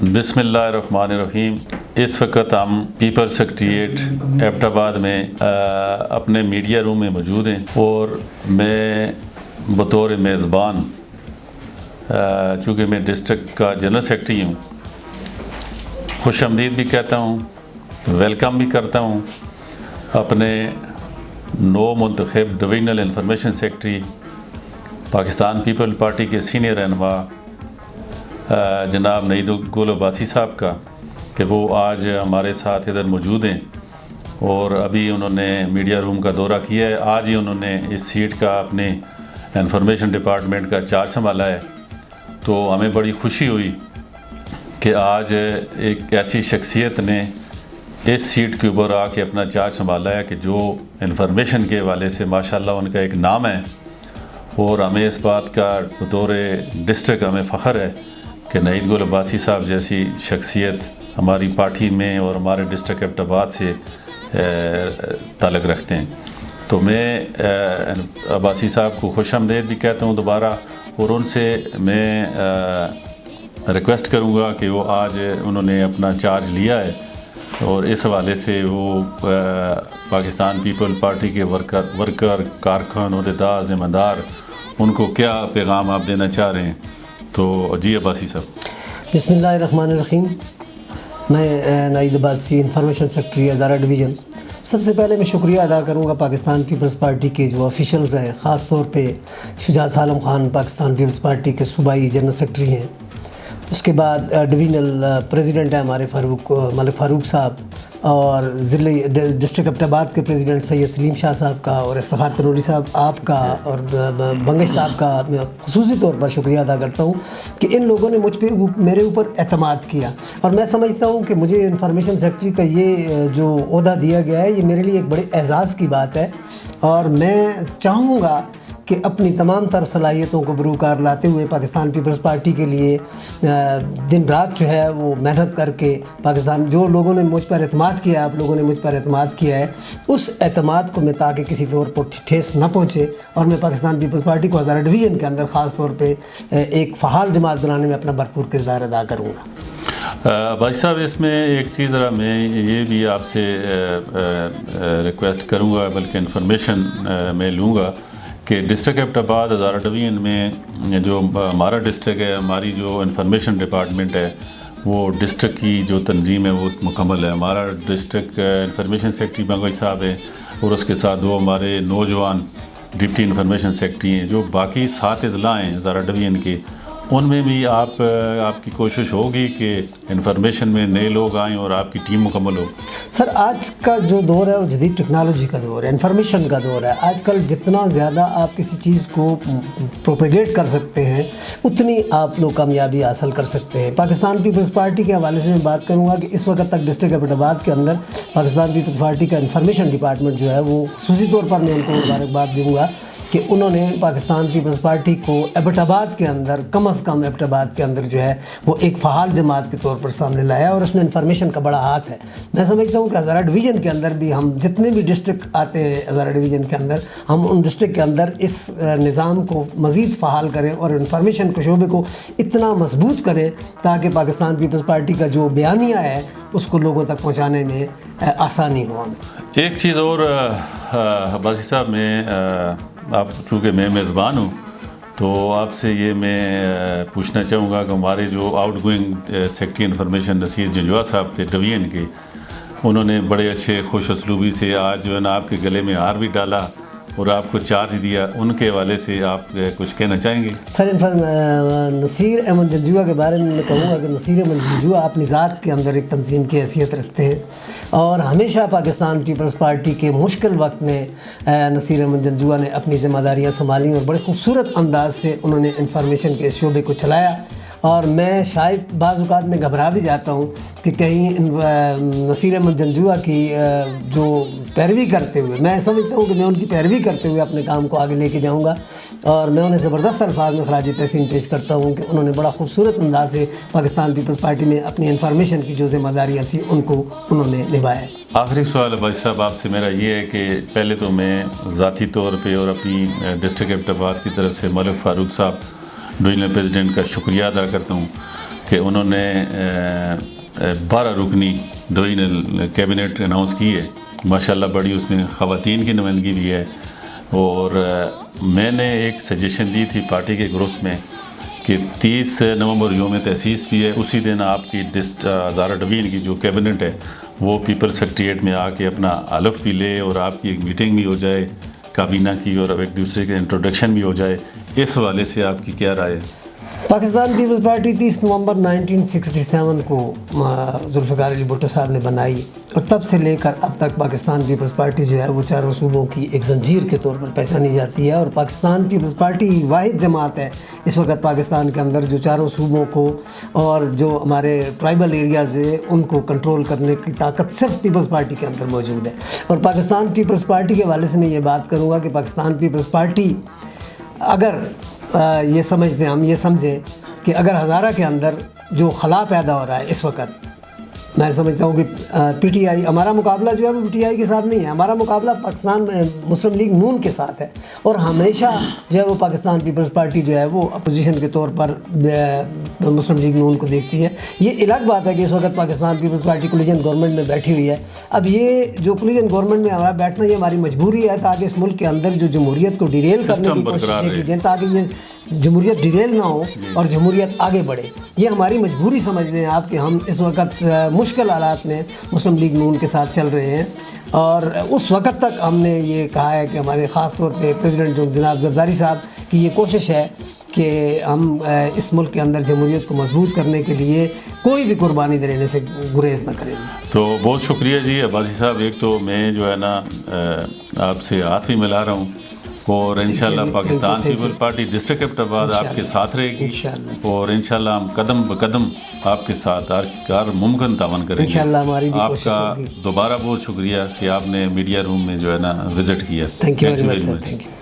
बिस्मिल्लाहिर्रहमानिर्रहीम। इस वक्त हम पीपल सेक्रेटेरिएट एबटाबाद में अपने मीडिया रूम में मौजूद हैं और मैं बतौर मेज़बान चूँकि मैं डिस्ट्रिक्ट का जनरल सेक्रेटरी हूँ, खुश आमदीद भी कहता हूँ, वेलकम भी करता हूँ अपने नो मुंतखब divisional information secretary Pakistan people party के सीनियर रहनुमा जनाब नईदुल अब्बासी साहब का कि वो आज हमारे साथ इधर मौजूद हैं और अभी उन्होंने मीडिया रूम का दौरा किया है। आज ही उन्होंने इस सीट का अपने इंफॉर्मेशन डिपार्टमेंट का चार्ज संभाला है, तो हमें बड़ी खुशी हुई कि आज एक ऐसी शख्सियत ने इस सीट के ऊपर आके अपना चार्ज संभाला है कि जो इंफॉर्मेशन के हवाले से माशाल्लाह उनका एक नाम है और हमें इस बात का बतौर डिस्ट्रिक्ट हमें फ़ख्र है कि नईदुल अब्बासी साहब जैसी शख्सियत हमारी पार्टी में और हमारे डिस्ट्रिक्ट एबटाबाद से ताल्लुक़ रखते हैं। तो मैं अब्बासी साहब को खुश आमदीद भी कहता हूँ दोबारा, और उनसे मैं रिक्वेस्ट करूँगा कि वो आज उन्होंने अपना चार्ज लिया है और इस हवाले से वो पाकिस्तान पीपल पार्टी के वर्कर कारकुन ओहदेदार ज़िम्मेदार उनको क्या पैगाम आप देना चाह रहे हैं। तो जी अब्बासी साहब। बिस्मिल्लाहिर्रहमानिर्रहीम। मैं नईद अब्बासी इंफॉर्मेशन सेक्रेटरी हज़ारा डिवीज़न। सबसे पहले मैं शुक्रिया अदा करूंगा पाकिस्तान पीपल्स पार्टी के जो ऑफिशियल्स हैं, ख़ास तौर पे शुजात आलम खान पाकिस्तान पीपल्स पार्टी के सूबाई जनरल सेक्रेटरी हैं। उसके बाद डिवीज़नल प्रेसिडेंट हैं हमारे मलिक फ़ारूक साहब, और ज़िले डिस्ट्रिक्ट एबटाबाद के प्रेसिडेंट सैयद सलीम शाह साहब का, और इफ्तिखार तनूरी साहब आपका और बंगश साहब का मैं ख़ुसूसी तौर पर शुक्रिया अदा करता हूँ कि इन लोगों ने मेरे ऊपर एतमाद किया। और मैं समझता हूँ कि मुझे इंफॉर्मेशन सेक्रेटरी का ये जो ओहदा दिया गया है, ये मेरे लिए एक बड़े एज़ाज़ की बात है, और मैं चाहूँगा कि अपनी तमाम तर सलाहियतों को बरूकार लाते हुए पाकिस्तान पीपल्स पार्टी के लिए दिन रात जो है वो मेहनत करके पाकिस्तान, जो लोगों ने मुझ पर एतमाद किया, आप लोगों ने मुझ पर एतमाद किया है, उस एतमाद को मैं ताकि किसी तौर पर ठेस न पहुँचे, और मैं पाकिस्तान पीपल्स पार्टी को हज़ारा डिवीज़न के अंदर ख़ास तौर पर एक फ़हाल जमात बनाने में अपना भरपूर किरदार अदा करूँगा। भाई साहब, इसमें एक चीज़ ज़रा मैं ये भी आपसे रिक्वेस्ट करूँगा, बल्कि इन्फॉर्मेशन मैं लूँगा कि डिस्ट्रिक्ट एबटाबाद हज़ारा डिवीज़न में जो हमारा डिस्ट्रिक्ट है, हमारी जो इंफॉर्मेशन डिपार्टमेंट है, वो डिस्ट्रिक्ट की जो तंजीम है वो मुकम्मल है। हमारा डिस्ट्रिक्ट इंफॉर्मेशन सेक्रेटरी बंगश साहब है और उसके साथ दो हमारे नौजवान डिप्टी इंफॉर्मेशन सेक्रेटरी हैं। जो बाकी 7 अज़ला हैं हज़ारा डिवीज़न के, उनमें भी आपकी कोशिश होगी कि इंफॉर्मेशन में नए लोग आएँ और आपकी टीम मुकम्मल हो। सर, आज का जो दौर है वो जदीद टेक्नोलॉजी का दौर है, इंफॉर्मेशन का दौर है। आजकल जितना ज़्यादा आप किसी चीज़ को प्रोपेगेट कर सकते हैं, उतनी आप लोग कामयाबी हासिल कर सकते हैं। पाकिस्तान पीपल्स पार्टी के हवाले से मैं बात करूँगा कि इस वक्त तक डिस्ट्रिक्ट एबटाबाद के अंदर पाकिस्तान पीपल्स पार्टी का इंफॉर्मेशन डिपार्टमेंट जो है वो ख़ुसूसी तौर पर मैं उनको मुबारकबाद दूँगा कि उन्होंने पाकिस्तान पीपल्स पार्टी को एबटाबाद के अंदर, कम से कम एबटाबाद के अंदर जो है वो एक फ़हाल जमात के तौर पर सामने लाया, और उसमें इंफॉर्मेशन का बड़ा हाथ है। मैं समझता हूँ कि हज़ारा डिवीज़न के अंदर भी हम जितने भी डिस्ट्रिक्ट आते हैं हज़ारा डिवीज़न के अंदर, हम उन डिस्ट्रिक्ट के अंदर इस निज़ाम को मज़ीद फ़हाल करें और इंफॉर्मेशन के शोबे को इतना मजबूत करें ताकि पाकिस्तान पीपल्स पार्टी का जो बयानिया है उसको लोगों तक पहुँचाने में आसानी हो। हमें एक चीज़ और अब्बासी साहब, मैं आप चूँकि मैं मेज़बान हूँ तो आपसे ये मैं पूछना चाहूँगा कि हमारे जो outgoing secretary information Naseer Janjua Sahab थे डिवीज़न के, उन्होंने बड़े अच्छे खुश उसलूबी से आज जो है ना आपके गले में हार भी डाला और आपको चार्ज दिया। उनके हवाले से आप कुछ कहना चाहेंगे? सर, नसीर अहमद जंजुआ के बारे में मैं कहूँगा कि नसीर अहमद जंजुआ अपनी ज़ात के अंदर एक तंजीम की हैसियत रखते हैं, और हमेशा पाकिस्तान पीपल्स पार्टी के मुश्किल वक्त में नसीर अहमद जंजुआ ने अपनी ज़िम्मेदारियाँ संभाली और बड़े खूबसूरत अंदाज से उन्होंने इंफॉर्मेशन के इस शोबे को चलाया। और मैं शायद बाज़ औक़ात में घबरा भी जाता हूँ कि कहीं नसीर अहमद जंजुआ की जो पैरवी करते हुए, मैं समझता हूँ कि मैं उनकी पैरवी करते हुए अपने काम को आगे लेके जाऊँगा, और मैं उन्हें ज़बरदस्त अल्फाज में खराज तहसीन पेश करता हूँ कि उन्होंने बड़ा खूबसूरत अंदाज से पाकिस्तान पीपल्स पार्टी में अपनी इंफॉर्मेशन की जो ज़िम्मेदारियाँ थी उनको उन्होंने निभाया। आखिरी सवाल भाई साहब आपसे मेरा ये है कि पहले तो मैं ज़ाती तौर पर और अपनी डिस्ट्रिक्ट एबटाबाद की तरफ से मलिक फ़ारूक साहब डिवीज़नल प्रेसिडेंट का शुक्रिया अदा करता हूँ کہ انہوں نے 12 رکنی ڈویژنل کیبنٹ اناؤنس کی ہے. ماشاءاللہ بڑی اس میں خواتین کی نمائندگی بھی ہے. اور میں نے ایک سجیشن دی تھی پارٹی کے گروپ میں کہ 30 نومبر یوم تأسیس بھی ہے, اسی دن آپ کی ہزارہ ڈویژن کی جو کیبنٹ ہے وہ پیپلز سیکریٹریٹ میں آ کے اپنا حلف بھی لے اور آپ کی ایک میٹنگ بھی ہو جائے کابینہ کی اور ایک دوسرے کے انٹروڈکشن بھی ہو جائے. اس حوالے سے آپ کی کیا رائے ہے؟ پاکستان پیپلز پارٹی 30 نومبر 1967 کو ذوالفقار علی بھٹو صاحب نے بنائی, اور تب سے لے کر اب تک پاکستان پیپلز پارٹی جو ہے وہ چاروں صوبوں کی ایک زنجیر کے طور پر پہچانی جاتی ہے. اور پاکستان پیپلز پارٹی واحد جماعت ہے اس وقت پاکستان کے اندر جو چاروں صوبوں کو اور جو ہمارے ٹرائبل ایریاز ہیں ان کو کنٹرول کرنے کی طاقت صرف پیپلز پارٹی کے اندر موجود ہے. اور پاکستان پیپلز پارٹی کے حوالے سے میں یہ بات کروں گا کہ پاکستان پیپلز پارٹی اگر یہ سمجھتے ہیں, ہم یہ سمجھیں کہ اگر ہزارہ کے اندر جو خلا پیدا ہو رہا ہے اس وقت, میں سمجھتا ہوں کہ پی ٹی آئی, ہمارا مقابلہ جو ہے وہ پی ٹی آئی کے ساتھ نہیں ہے, ہمارا مقابلہ پاکستان مسلم لیگ نون کے ساتھ ہے. اور ہمیشہ جو ہے وہ پاکستان پیپلز پارٹی جو ہے وہ اپوزیشن کے طور پر مسلم لیگ نون کو دیکھتی ہے. یہ الگ بات ہے کہ اس وقت Pakistan Peoples Party coalition government میں بیٹھی ہوئی ہے. اب یہ جو کولیجن گورنمنٹ میں ہمارا بیٹھنا یہ ہماری مجبوری ہے تاکہ اس ملک کے اندر جو جمہوریت کو ڈیریل کرنے کی کوشش کی جائے, تاکہ یہ جمہوریت ڈیریل نہ ہو اور جمہوریت آگے بڑھے. یہ ہماری مجبوری سمجھ لیں آپ کہ ہم اس وقت مشکل حالات میں مسلم لیگ نون کے ساتھ چل رہے ہیں. اور اس وقت تک ہم نے یہ کہا ہے کہ ہمارے خاص طور پہ پریزیڈنٹ جناب زرداری صاحب کی یہ کوشش ہے کہ ہم اس ملک کے اندر جمہوریت کو مضبوط کرنے کے لیے کوئی بھی قربانی دینے سے گریز نہ کریں. تو بہت شکریہ جی عباسی صاحب. ایک تو میں جو ہے نا آپ سے ہاتھ بھی ملا رہا ہوں, اور انشاءاللہ Pakistan People Party district Abbottabad آپ کے ساتھ رہے گی, اور انشاءاللہ ہم قدم بقدم آپ کے ساتھ ہر ممکن تعاون کریں گے. آپ کا دوبارہ بہت شکریہ کہ آپ نے میڈیا روم میں جو ہے نا وزٹ کیا. Thank you very much sir. Thank you.